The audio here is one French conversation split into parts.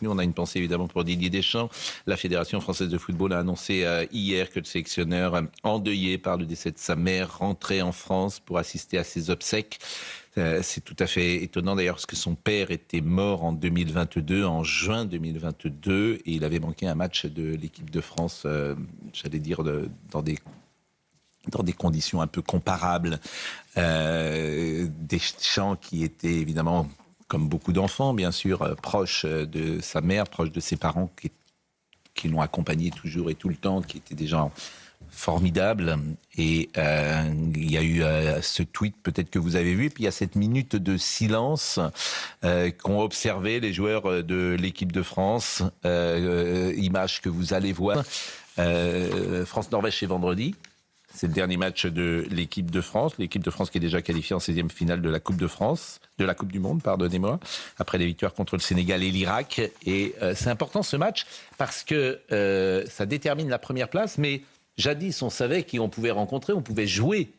Nous, on a une pensée évidemment pour Didier Deschamps. La Fédération française de football a annoncé hier que le sélectionneur endeuillé par le décès de sa mère rentrait en France pour assister à ses obsèques. C'est tout à fait étonnant d'ailleurs parce que son père était mort en 2022, en juin 2022, et il avait manqué un match de l'équipe de France, j'allais dire, dans des conditions un peu comparables. Deschamps qui était évidemment, comme beaucoup d'enfants, bien sûr, proche de sa mère, proche de ses parents qui l'ont accompagné toujours et tout le temps, qui étaient des gens formidables. Et il y a eu ce tweet, peut-être que vous avez vu, et puis il y a cette minute de silence qu'ont observé les joueurs de l'équipe de France, image que vous allez voir. France-Norvège, c'est vendredi. C'est le dernier match de l'équipe de France. L'équipe de France qui est déjà qualifiée en 16e finale de la Coupe de France, de la Coupe du Monde, pardonnez-moi, après les victoires contre le Sénégal et l'Irak. Et c'est important ce match parce que ça détermine la première place. Mais jadis, on savait qui on pouvait rencontrer, on pouvait jouer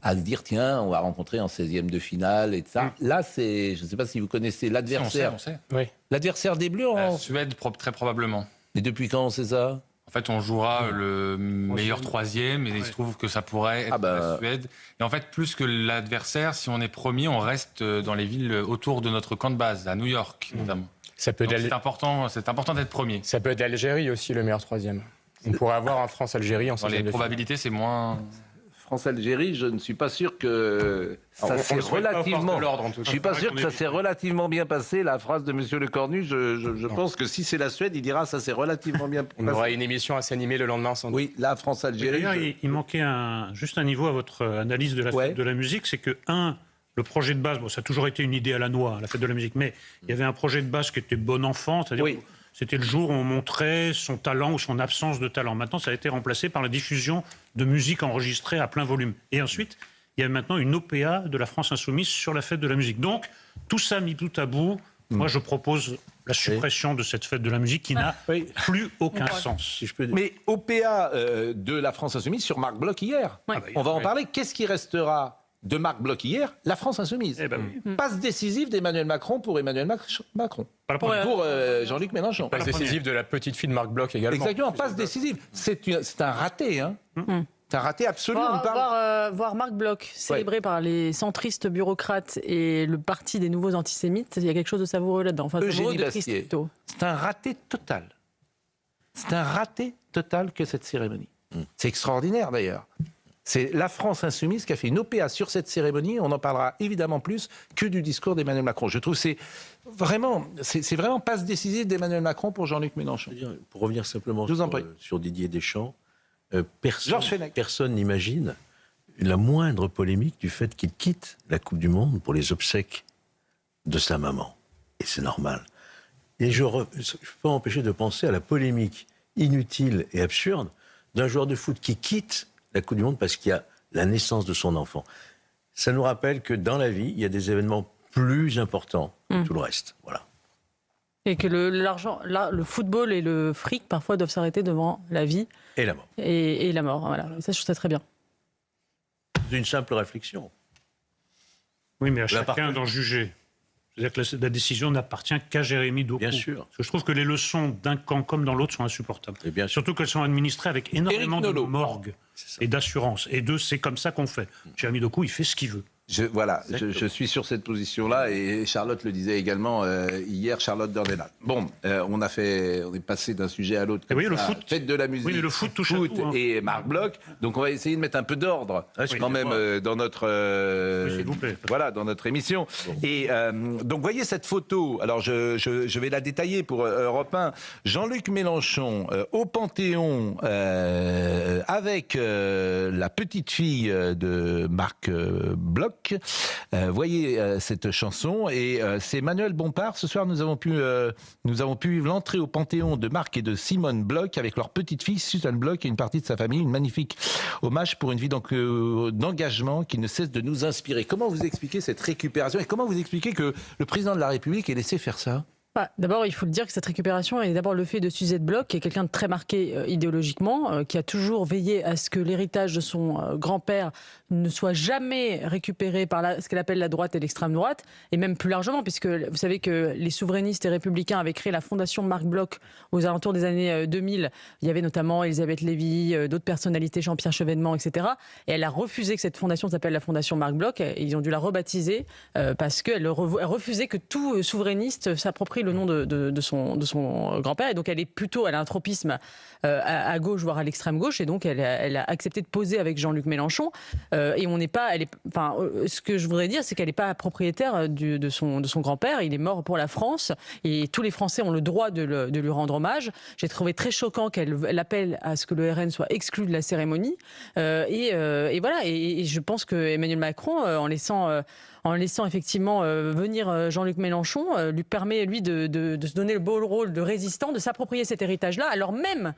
à se dire, tiens, on va rencontrer en 16e de finale et ça. Là, c'est, je ne sais pas si vous connaissez l'adversaire. On sait. Oui. L'adversaire des Bleus en Suède, très probablement. Et depuis quand on sait ça? En fait, on jouera le meilleur troisième, et il se trouve que ça pourrait être la Suède. Et en fait, plus que l'adversaire, si on est premier, on reste dans les villes autour de notre camp de base, à New York notamment. Ça peut Donc, être c'est important d'être premier. Ça peut être l'Algérie aussi, le meilleur troisième. On pourrait avoir un France-Algérie en Dans les 16e de probabilités, c'est moins... France-Algérie, je ne suis pas sûr que ça s'est relativement. Je suis pas sûr que ça s'est relativement bien passé. La phrase de Monsieur Le Cornu, je pense que si c'est la Suède, il dira ça s'est relativement bien passé. On aura une émission à s'animer le lendemain sans doute. Oui, la France-Algérie. D'ailleurs, il manquait juste un niveau à votre analyse de la fête de la musique, c'est que le projet de base, bon, ça a toujours été une idée à la noix, la fête de la musique, mais il y avait un projet de base qui était bon enfant, c'est-à-dire c'était le jour où on montrait son talent ou son absence de talent. Maintenant, ça a été remplacé par la diffusion de musique enregistrée à plein volume. Et ensuite, il y a maintenant une OPA de la France Insoumise sur la fête de la musique. Donc, tout ça mis bout à bout, moi je propose la suppression de cette fête de la musique qui n'a plus aucun sens. Si je peux dire. Mais OPA de la France Insoumise sur Marc Bloch hier. On va en parler. Qu'est-ce qui restera de Marc Bloch hier? La France Insoumise. Passe décisive d'Emmanuel Macron pour Emmanuel Macron. Pour Jean-Luc Mélenchon. Passe décisive de la petite fille de Marc Bloch également. Exactement, passe décisive. C'est un raté, hein. C'est un raté absolu. Voir Marc Bloch célébré par les centristes bureaucrates et le parti des nouveaux antisémites, il y a quelque chose de savoureux là-dedans. Enfin, Eugénie Bastier. C'est un raté total. C'est un raté total que cette cérémonie. C'est extraordinaire d'ailleurs. C'est la France Insoumise qui a fait une OPA sur cette cérémonie. On en parlera évidemment plus que du discours d'Emmanuel Macron. Je trouve que c'est vraiment passe décisive d'Emmanuel Macron pour Jean-Luc Mélenchon. Pour revenir simplement sur Didier Deschamps, personne n'imagine la moindre polémique du fait qu'il quitte la Coupe du Monde pour les obsèques de sa maman. Et c'est normal. Et je ne peux pas m'empêcher de penser à la polémique inutile et absurde d'un joueur de foot qui quitte la Coupe du Monde parce qu'il y a la naissance de son enfant. Ça nous rappelle que dans la vie, il y a des événements plus importants que tout le reste. Voilà. Et que l'argent, le football et le fric, parfois, doivent s'arrêter devant la vie. Et la mort. Et la mort, voilà. Ça, je trouve ça très bien. C'est une simple réflexion. Oui, mais à chacun d'en juger. C'est-à-dire que la décision n'appartient qu'à Jérémy Docou. Bien sûr. Parce que je trouve que les leçons d'un camp comme dans l'autre sont insupportables. Et bien sûr. Surtout qu'elles sont administrées avec énormément de morgue et d'assurance. Et c'est comme ça qu'on fait. Jérémy Docou, il fait ce qu'il veut. Je suis sur cette position-là et Charlotte le disait également hier, Charlotte Dornelas. Bon, on est passé d'un sujet à l'autre. Oui, le foot. Fête de la musique. Oui, mais le foot touche à tout. Hein. Et Marc Bloch. Donc on va essayer de mettre un peu d'ordre quand même dans notre s'il vous plaît. Voilà, dans notre émission. Bon. Et donc voyez cette photo. Alors je vais la détailler pour Europe 1. Jean-Luc Mélenchon au Panthéon avec la petite fille de Marc Bloch. Voyez cette chanson et c'est Manuel Bompard. Ce soir, nous avons pu vivre l'entrée au Panthéon de Marc et de Simone Bloch avec leur petite fille Suzanne Bloch et une partie de sa famille. Une magnifique hommage pour une vie d'engagement qui ne cesse de nous inspirer. Comment vous expliquez cette récupération et comment vous expliquez que le président de la République ait laissé faire ça? D'abord, il faut le dire que cette récupération est d'abord le fait de Suzette Bloch, qui est quelqu'un de très marqué idéologiquement, qui a toujours veillé à ce que l'héritage de son grand-père ne soit jamais récupéré par ce qu'elle appelle la droite et l'extrême droite, et même plus largement, puisque vous savez que les souverainistes et républicains avaient créé la fondation Marc Bloch aux alentours des années 2000. Il y avait notamment Elisabeth Lévy, d'autres personnalités, Jean-Pierre Chevènement, etc. Et elle a refusé que cette fondation s'appelle la fondation Marc Bloch, et ils ont dû la rebaptiser parce qu'elle refusait que tout souverainiste s'approprie le nom de son grand-père, et donc elle a un tropisme à gauche, voire à l'extrême gauche, et donc elle a accepté de poser avec Jean-Luc Mélenchon, et ce que je voudrais dire, c'est qu'elle n'est pas propriétaire de son grand-père, il est mort pour la France, et tous les Français ont le droit de lui rendre hommage. J'ai trouvé très choquant qu'elle appelle à ce que le RN soit exclu de la cérémonie, et voilà, et je pense que Emmanuel Macron, en laissant effectivement venir Jean-Luc Mélenchon, lui permet, lui, de se donner le beau rôle de résistant, de s'approprier cet héritage-là, alors même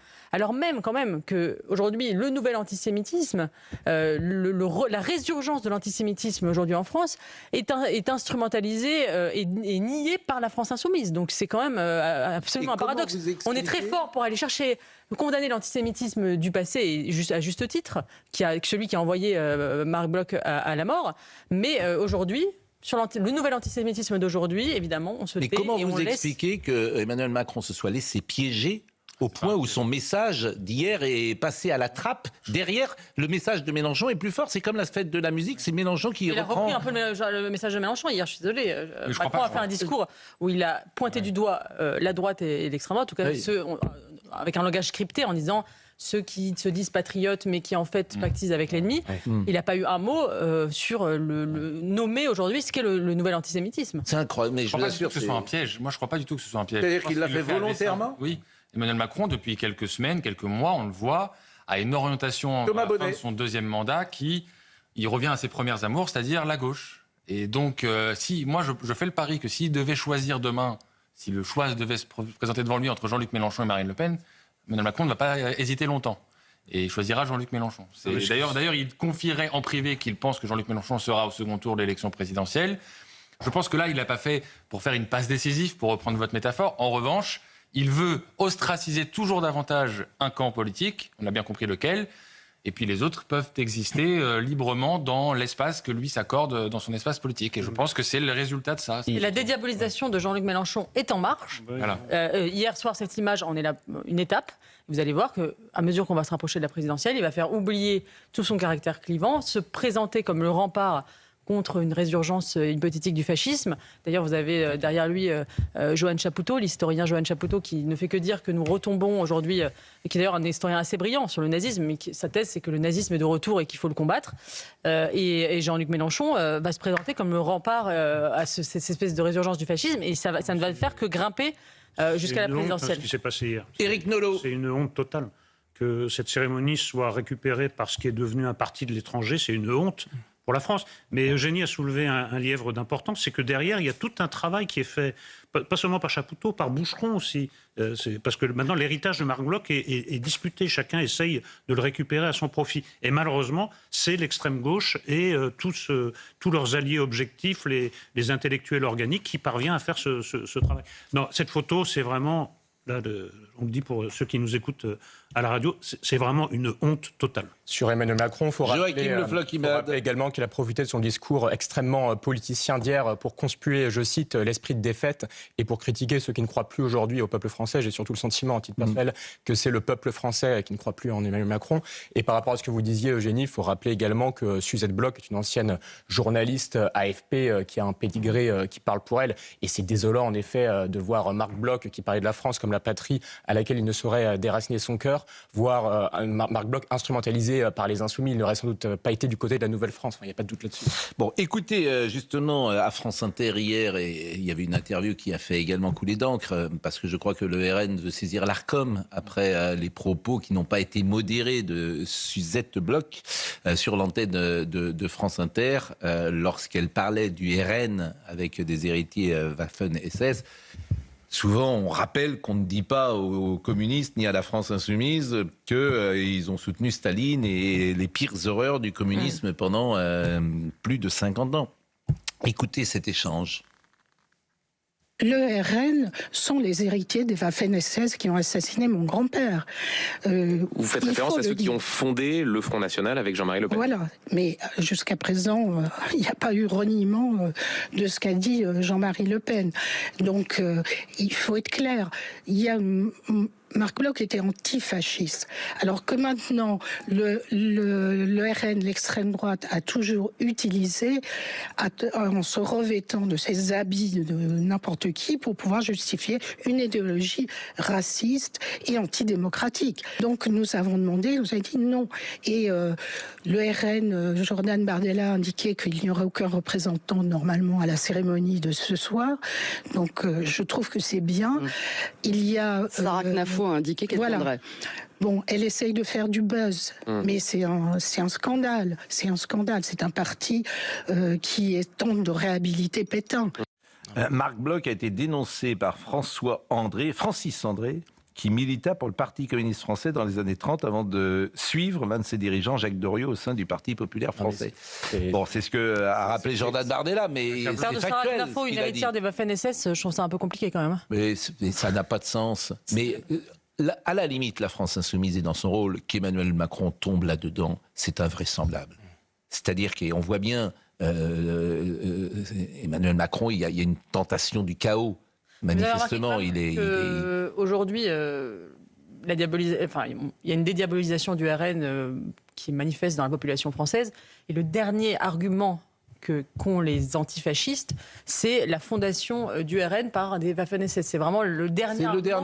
quand même qu'aujourd'hui, le nouvel antisémitisme, la résurgence de l'antisémitisme aujourd'hui en France est instrumentalisé et nié par la France insoumise. Donc c'est quand même absolument un paradoxe. On est très fort pour aller chercher, condamner l'antisémitisme du passé, et à juste titre, celui qui a envoyé Marc Bloch à la mort, mais aujourd'hui, sur le nouvel antisémitisme d'aujourd'hui, évidemment, on se tait et on laisse... Mais comment vous expliquez que Emmanuel Macron se soit laissé piéger au point où son message d'hier est passé à la trappe? Derrière, le message de Mélenchon est plus fort. C'est comme la fête de la musique, c'est Mélenchon qui reprend... Il a repris un peu le message de Mélenchon hier, je suis désolée. Macron a fait un discours où il a pointé du doigt la droite et l'extrême droite, en tout cas avec un langage scripté, en disant... ceux qui se disent patriotes mais qui en fait pactisent avec l'ennemi. Il n'a pas eu un mot sur le nommer aujourd'hui ce qu'est le nouvel antisémitisme. C'est incroyable, mais je ne crois pas du tout que ce soit un piège. Moi, je ne crois pas du tout que ce soit un piège. C'est-à-dire qu'il l'a fait volontairement ? Oui. Emmanuel Macron, depuis quelques semaines, quelques mois, on le voit, a une orientation à la fin de son deuxième mandat il revient à ses premières amours, c'est-à-dire la gauche. Et donc, je fais le pari que s'il devait choisir demain, si le choix devait se présenter devant lui entre Jean-Luc Mélenchon et Marine Le Pen, Emmanuel Macron ne va pas hésiter longtemps et il choisira Jean-Luc Mélenchon. D'ailleurs, il confierait en privé qu'il pense que Jean-Luc Mélenchon sera au second tour de l'élection présidentielle. Je pense que là, il l'a pas fait pour faire une passe décisive, pour reprendre votre métaphore. En revanche, il veut ostraciser toujours davantage un camp politique, on a bien compris lequel, et puis les autres peuvent exister librement dans l'espace que lui s'accorde dans son espace politique. Et je pense que c'est le résultat de ça. Et la dédiabolisation de Jean-Luc Mélenchon est en marche. Voilà. Hier soir, cette image en est une étape. Vous allez voir qu'à mesure qu'on va se rapprocher de la présidentielle, il va faire oublier tout son caractère clivant, se présenter comme le rempart contre une résurgence hypothétique du fascisme. D'ailleurs, vous avez derrière lui Johan Chapoutot, l'historien Johan Chapoutot, qui ne fait que dire que nous retombons aujourd'hui, et qui est d'ailleurs un historien assez brillant sur le nazisme, mais sa thèse, c'est que le nazisme est de retour et qu'il faut le combattre. Et Jean-Luc Mélenchon va se présenter comme le rempart à cette espèce de résurgence du fascisme, et ça ne va faire que grimper jusqu'à la présidentielle. Ce qui s'est passé hier. Éric Nolot. C'est une honte totale. Que cette cérémonie soit récupérée par ce qui est devenu un parti de l'étranger, c'est une honte pour la France. Mais Eugénie a soulevé un lièvre d'importance, c'est que derrière, il y a tout un travail qui est fait, pas seulement par Chapoutot, par Boucheron aussi. Parce que maintenant, l'héritage de Marc Bloch est disputé. Chacun essaye de le récupérer à son profit. Et malheureusement, c'est l'extrême gauche et tous leurs alliés objectifs, les intellectuels organiques, qui parviennent à faire ce travail. Non, cette photo, c'est vraiment... Là, on le dit pour ceux qui nous écoutent à la radio, c'est vraiment une honte totale. Sur Emmanuel Macron, il faut rappeler également qu'il a profité de son discours extrêmement politicien d'hier pour conspuer, je cite, l'esprit de défaite et pour critiquer ceux qui ne croient plus aujourd'hui au peuple français. J'ai surtout le sentiment, en titre personnel, que c'est le peuple français qui ne croit plus en Emmanuel Macron. Et par rapport à ce que vous disiez, Eugénie, il faut rappeler également que Suzette Bloch est une ancienne journaliste AFP qui a un pédigré qui parle pour elle. Et c'est désolant, en effet, de voir Marc Bloch qui parlait de la France comme la patrie à laquelle il ne saurait déraciner son cœur, voir Marc Bloch instrumentalisé par les Insoumis. Il n'aurait sans doute pas été du côté de la Nouvelle-France. Il n'y a pas de doute là-dessus. Bon, écoutez, justement, à France Inter hier, il y avait une interview qui a fait également couler d'encre, parce que je crois que le RN veut saisir l'Arcom après les propos qui n'ont pas été modérés de Suzette Bloch sur l'antenne de France Inter, lorsqu'elle parlait du RN avec des héritiers Waffen-SS. Souvent, on rappelle qu'on ne dit pas aux communistes ni à la France insoumise qu'ils ont soutenu Staline et les pires horreurs du communisme pendant plus de 50 ans. Écoutez cet échange. Le RN sont les héritiers des Waffen-SS qui ont assassiné mon grand-père. Vous faites référence à ceux qui ont fondé le Front National avec Jean-Marie Le Pen. Voilà, mais jusqu'à présent, il n'y a pas eu reniement de ce qu'a dit Jean-Marie Le Pen. Donc, il faut être clair. Il y a... Marc Bloch était antifasciste. Alors que maintenant, le RN, l'extrême droite, a toujours utilisé, en se revêtant de ses habits de n'importe qui, pour pouvoir justifier une idéologie raciste et antidémocratique. Donc nous avons demandé, nous avons dit non. Et le RN, Jordan Bardella, a indiqué qu'il n'y aurait aucun représentant normalement à la cérémonie de ce soir. Donc je trouve que c'est bien. Il y a... Sarah Knafo a indiqué qu'elle viendrait. Bon, elle essaye de faire du buzz, mais c'est un scandale. C'est un scandale. C'est un parti qui tente de réhabiliter Pétain. Marc Bloch a été dénoncé par Francis André, qui milita pour le Parti communiste français dans les années 30 avant de suivre l'un de ses dirigeants, Jacques Doriot, au sein du Parti populaire français. Bon, c'est ce que a rappelé Jordan Bardella, mais c'est factuel. Sarah Knafo, une héritière des Waffen-SS, je trouve ça un peu compliqué quand même. Mais ça n'a pas de sens. Mais à la limite, la France insoumise est dans son rôle, qu'Emmanuel Macron tombe là-dedans, c'est invraisemblable. C'est-à-dire qu'on voit bien, Emmanuel Macron, il y a une tentation du chaos. Manifestement, aujourd'hui, il y a une dédiabolisation du RN qui manifeste dans la population française. Et le dernier argument qu'ont les antifascistes, c'est la fondation du RN par des Waffen-SS. C'est vraiment le dernier argument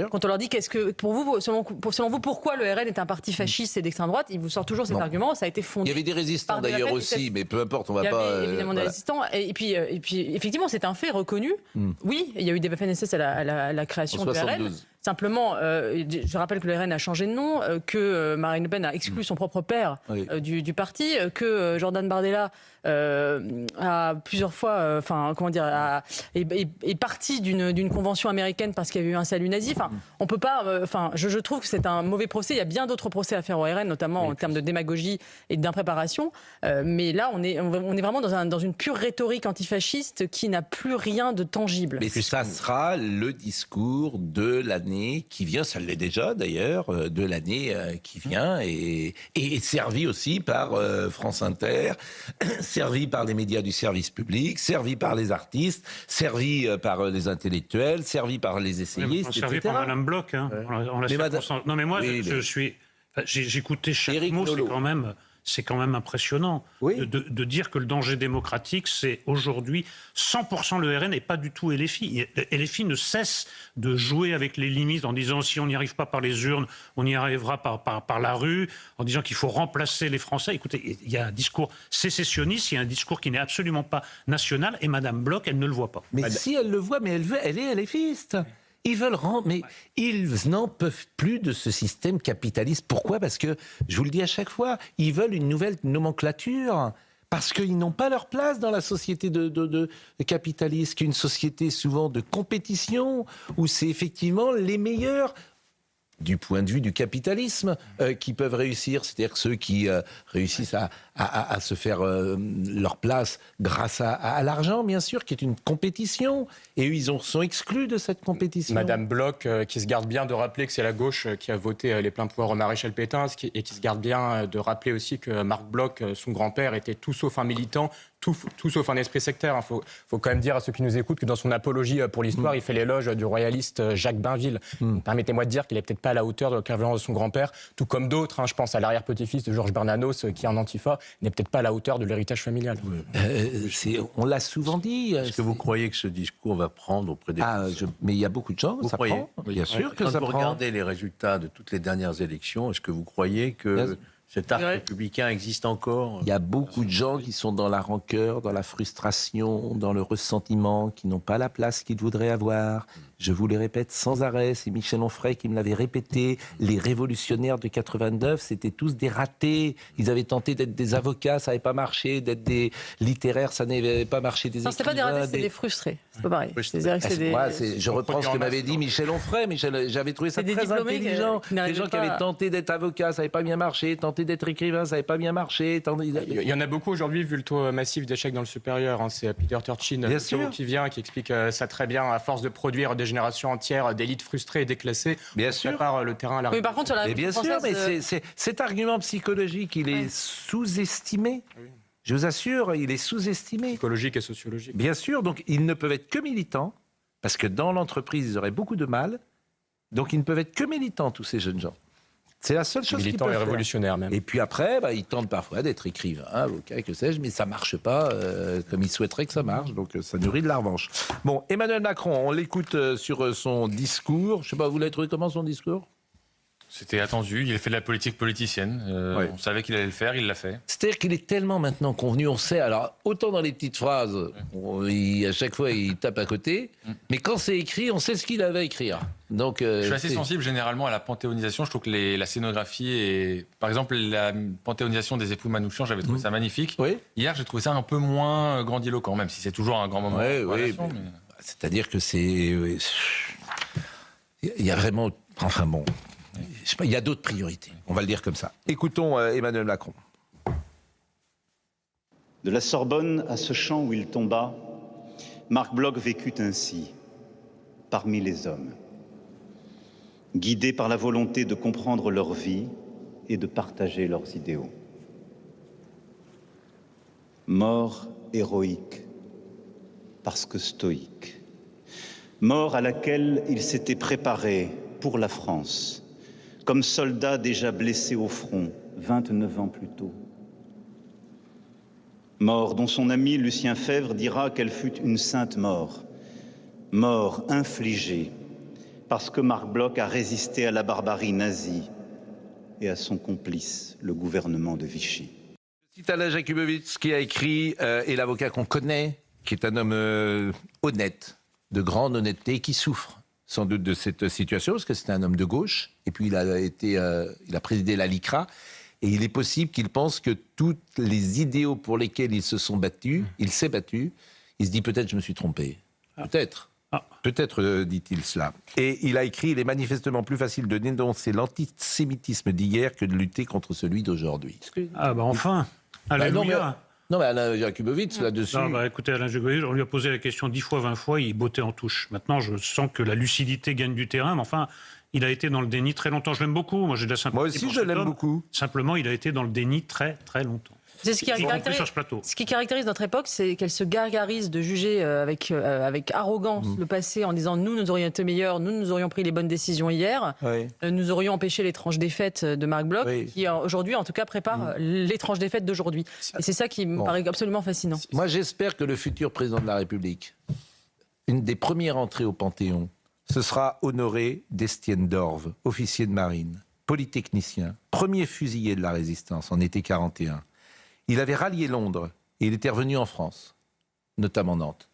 quand on leur dit qu'est-ce que, pour vous, selon vous, pourquoi le RN est un parti fasciste et d'extrême droite, il vous sort toujours cet argument, ça a été fondé. Il y avait des résistants d'ailleurs aussi, mais peu importe, on va pas... Il y avait évidemment des résistants, et puis effectivement, c'est un fait reconnu. Oui, il y a eu des Waffen-SS à la création du RN. Simplement, je rappelle que le RN a changé de nom, que Marine Le Pen a exclu son propre père du parti, que Jordan Bardella a plusieurs fois, est parti d'une convention américaine parce qu'il y avait eu un salut nazi. On peut pas. Je trouve que c'est un mauvais procès. Il y a bien d'autres procès à faire au RN, notamment en termes de démagogie et d'impréparation. Mais là, on est vraiment dans une pure rhétorique antifasciste qui n'a plus rien de tangible. Mais ça sera le discours de l'année qui vient, ça l'est déjà d'ailleurs, de l'année qui vient, et servi aussi par France Inter, servi par les médias du service public, servi par les artistes, servi par les intellectuels, servi par les essayistes, etc. Servi par Madame Bloch. Hein. Non mais moi, j'écoutais chaque mot, c'est quand même impressionnant de dire que le danger démocratique, c'est aujourd'hui 100% le RN et pas du tout LFI. LFI ne cesse de jouer avec les limites en disant si on n'y arrive pas par les urnes, on y arrivera par la rue, en disant qu'il faut remplacer les Français. Écoutez, il y a un discours sécessionniste, il y a un discours qui n'est absolument pas national, et Madame Bloch, elle ne le voit pas. Mais si elle le voit, mais elle est LFiste. Ils veulent mais ils n'en peuvent plus de ce système capitaliste. Pourquoi ? Parce que, je vous le dis à chaque fois, ils veulent une nouvelle nomenclature. Parce qu'ils n'ont pas leur place dans la société de capitaliste, qui est une société souvent de compétition, où c'est effectivement les meilleurs, du point de vue du capitalisme, qui peuvent réussir. C'est-à-dire ceux qui réussissent à se faire leur place grâce à l'argent, bien sûr, qui est une compétition. Et eux, ils sont exclus de cette compétition. Madame Bloch, qui se garde bien de rappeler que c'est la gauche qui a voté les pleins pouvoirs au maréchal Pétain, et qui se garde bien de rappeler aussi que Marc Bloch, son grand-père, était tout sauf un militant, tout sauf un esprit sectaire. Il faut quand même dire à ceux qui nous écoutent que dans son apologie pour l'histoire, il fait l'éloge du royaliste Jacques Bainville. Permettez-moi de dire qu'il n'est peut-être pas à la hauteur de la violence de son grand-père, tout comme d'autres. Je pense à l'arrière-petit-fils de Georges Bernanos, qui est en Antifa, n'est peut-être pas à la hauteur de l'héritage familial. On l'a souvent dit. Est-ce que vous croyez que ce discours va prendre auprès des Français ? Mais il y a beaucoup de gens, ça prend. Bien sûr que ça prend. Quand vous regardez les résultats de toutes les dernières élections, est-ce que vous croyez que cet arc républicain existe encore ? Il y a beaucoup de gens qui sont dans la rancœur, dans la frustration, dans le ressentiment, qui n'ont pas la place qu'ils voudraient avoir. Je vous le répète sans arrêt, c'est Michel Onfray qui me l'avait répété. Les révolutionnaires de 89, c'était tous des ratés. Ils avaient tenté d'être des avocats, ça n'avait pas marché. D'être des littéraires, ça n'avait pas marché. Des non, c'était pas des ratés, c'était des frustrés. C'est pas pareil. Je reprends ce que m'avait dit Michel Onfray. J'avais trouvé ça très intelligent. Des gens qui avaient tenté d'être avocats, ça n'avait pas bien marché. Tenté d'être écrivain, ça n'avait pas bien marché. Il y en a beaucoup aujourd'hui, vu le taux massif d'échecs dans le supérieur. Hein. C'est Peter Turchin qui vient, qui explique ça très bien. À force de produire des générations entières d'élites frustrées et déclassées, on prépare le terrain à la... Oui, par contre, sur la bien sûr, mais cet argument psychologique, il est sous-estimé. Oui. Je vous assure, il est sous-estimé. Psychologique et sociologique. Bien sûr, donc ils ne peuvent être que militants, parce que dans l'entreprise, ils auraient beaucoup de mal. Donc ils ne peuvent être que militants, tous ces jeunes gens. C'est la seule chose qu'ils peuvent faire. Militants et révolutionnaires même. Et puis après, ils tentent parfois d'être écrivains, avocats, que sais-je, mais ça ne marche pas comme ils souhaiteraient que ça marche, donc ça nourrit de la revanche. Bon, Emmanuel Macron, on l'écoute sur son discours. Je ne sais pas, vous l'avez trouvé comment son discours ? C'était attendu, il a fait de la politique politicienne, on savait qu'il allait le faire, il l'a fait. C'est-à-dire qu'il est tellement maintenant convenu, on sait, alors autant dans les petites phrases, à chaque fois il tape à côté, mais quand c'est écrit, on sait ce qu'il avait à écrire. Donc, je suis assez sensible généralement à la panthéonisation, je trouve que la scénographie et par exemple la panthéonisation des époux Manouchian, j'avais trouvé ça magnifique. Oui. Hier j'ai trouvé ça un peu moins grandiloquent, même si c'est toujours un grand moment. Oui, mais... C'est-à-dire que c'est... Il y a vraiment... Enfin bon... Je sais pas, il y a d'autres priorités, on va le dire comme ça. Écoutons Emmanuel Macron. De la Sorbonne à ce champ où il tomba, Marc Bloch vécut ainsi, parmi les hommes, guidé par la volonté de comprendre leur vie et de partager leurs idéaux. Mort héroïque, parce que stoïque. Mort à laquelle il s'était préparé pour la France, comme soldat déjà blessé au front, 29 ans plus tôt. Mort dont son ami Lucien Febvre dira qu'elle fut une sainte mort. Mort infligée parce que Marc Bloch a résisté à la barbarie nazie et à son complice, le gouvernement de Vichy. C'est Alain Jakubowicz qui a écrit, et l'avocat qu'on connaît, qui est un homme honnête, de grande honnêteté, qui souffre sans doute de cette situation, parce que c'était un homme de gauche, et puis il a présidé la LICRA, et il est possible qu'il pense que tous les idéaux pour lesquels ils se sont battus, il s'est battu, il se dit peut-être je me suis trompé. Peut-être. Peut-être dit-il cela. Et il a écrit, il est manifestement plus facile de dénoncer l'antisémitisme d'hier que de lutter contre celui d'aujourd'hui. Ah bah enfin, alléluia. Non, mais Alain Jakubowicz, là-dessus... Non, écoutez, Alain Jakubowicz, on lui a posé la question 10 fois, 20 fois, il bottait en touche. Maintenant, je sens que la lucidité gagne du terrain, mais enfin, il a été dans le déni très longtemps. Je l'aime beaucoup, moi j'ai de la sympathie. Moi aussi, je l'aime beaucoup. Simplement, il a été dans le déni très, très longtemps. C'est ce qui caractérise notre époque, c'est qu'elle se gargarise de juger avec arrogance le passé en disant nous aurions été meilleurs, nous aurions pris les bonnes décisions hier, nous aurions empêché l'étrange défaite de Marc Bloch, qui aujourd'hui en tout cas prépare l'étrange défaite d'aujourd'hui. Et c'est ça qui me paraît absolument fascinant. Moi j'espère que le futur président de la République, une des premières entrées au Panthéon, ce sera Honoré d'Estienne d'Orves, officier de marine, polytechnicien, premier fusillé de la Résistance en été 41. Il avait rallié Londres et il était revenu en France, notamment Nantes.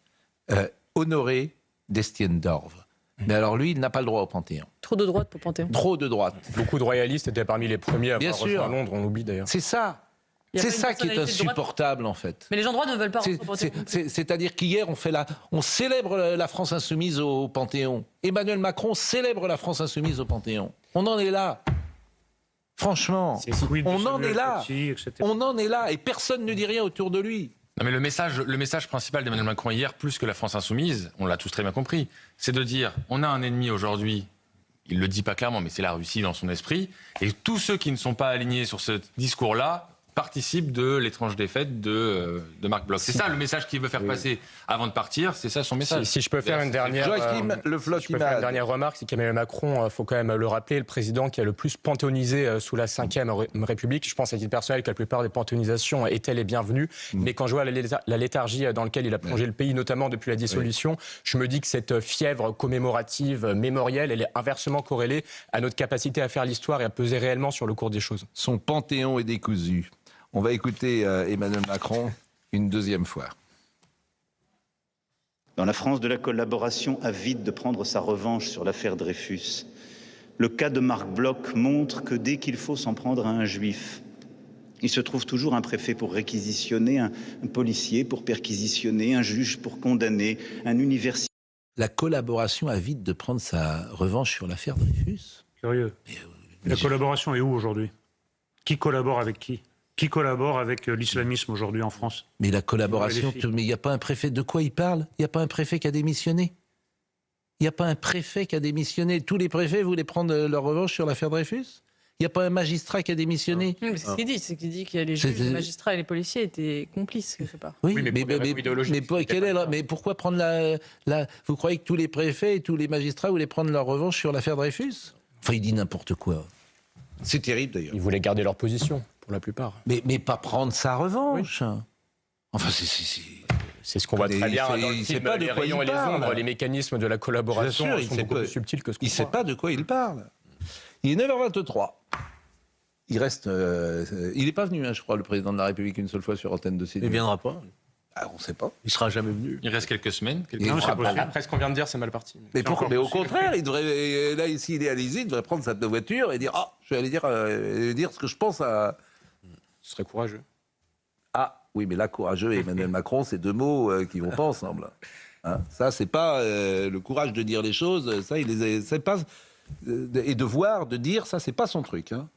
Honoré d'Estienne d'Orves. Mais alors lui, il n'a pas le droit au Panthéon. Trop de droite pour Panthéon. Trop de droite. Beaucoup de royalistes étaient parmi les premiers à rejoindre Londres, on l'oublie d'ailleurs. C'est ça. C'est ça qui est insupportable en fait. Mais les gens droits ne veulent pas rentrer au Panthéon. C'est-à-dire qu'hier, on célèbre la France insoumise au Panthéon. Emmanuel Macron célèbre la France insoumise au Panthéon. On en est là. Franchement, on en est là. On en est là et personne ne dit rien autour de lui. Non mais le message principal d'Emmanuel Macron hier, plus que la France insoumise, on l'a tous très bien compris, c'est de dire on a un ennemi aujourd'hui, il le dit pas clairement, mais c'est la Russie dans son esprit, et tous ceux qui ne sont pas alignés sur ce discours-là participe de l'étrange défaite de Marc Bloch. C'est ça le message qu'il veut faire passer avant de partir, c'est ça son message. Si je peux faire une dernière remarque, c'est qu'Emmanuel Macron, il faut quand même le rappeler, le président qui a le plus panthéonisé sous la Ve République. Je pense à titre personnel que la plupart des panthéonisations étaient les bienvenues, mais quand je vois la léthargie dans laquelle il a plongé le pays, notamment depuis la dissolution, je me dis que cette fièvre commémorative, mémorielle, elle est inversement corrélée à notre capacité à faire l'histoire et à peser réellement sur le cours des choses. Son panthéon est décousu. On va écouter Emmanuel Macron une deuxième fois. Dans la France de la collaboration avide de prendre sa revanche sur l'affaire Dreyfus, le cas de Marc Bloch montre que dès qu'il faut s'en prendre à un juif, il se trouve toujours un préfet pour réquisitionner, un policier pour perquisitionner, un juge pour condamner, un universitaire. La collaboration avide de prendre sa revanche sur l'affaire Dreyfus. Curieux. La collaboration est où aujourd'hui? Qui collabore avec qui? Qui collabore avec l'islamisme aujourd'hui en France? Mais la collaboration, mais il n'y a pas un préfet. De quoi il parle? Il n'y a pas un préfet qui a démissionné? Il n'y a pas un préfet qui a démissionné? Tous les préfets voulaient prendre leur revanche sur l'affaire Dreyfus? Il n'y a pas un magistrat qui a démissionné? C'est ce qu'il dit, c'est qu'il dit que les juges, les magistrats et les policiers étaient complices quelque part. Oui, mais pourquoi prendre vous croyez que tous les préfets et tous les magistrats voulaient prendre leur revanche sur l'affaire Dreyfus? Enfin, il dit n'importe quoi. C'est terrible d'ailleurs. Ils voulaient garder leur position, pour la plupart. Mais pas prendre sa revanche. Oui. Enfin, c'est ce qu'on voit très bien dans le film, pas les rayons et les ombres, les mécanismes de la collaboration sont beaucoup plus subtils que ce qu'on croit. Il ne sait pas de quoi il parle. Il est 9h23. Il reste... il n'est pas venu, je crois, le président de la République, une seule fois sur antenne de CNews. Il ne viendra pas. On ne sait pas. Il ne sera jamais venu. Il reste quelques semaines. Après ce qu'on vient de dire, c'est mal parti. Mais au contraire, il devrait, là, ici, il est à l'Élysée, il devrait prendre sa voiture et dire « Ah, je vais aller dire ce que je pense à... » Ce serait courageux. Ah, oui, mais là, courageux et Emmanuel Macron, c'est deux mots qui ne vont pas ensemble. Hein, ça, c'est pas le courage de dire les choses, ça, c'est pas... Et de voir, de dire, ça, c'est pas son truc. Hein.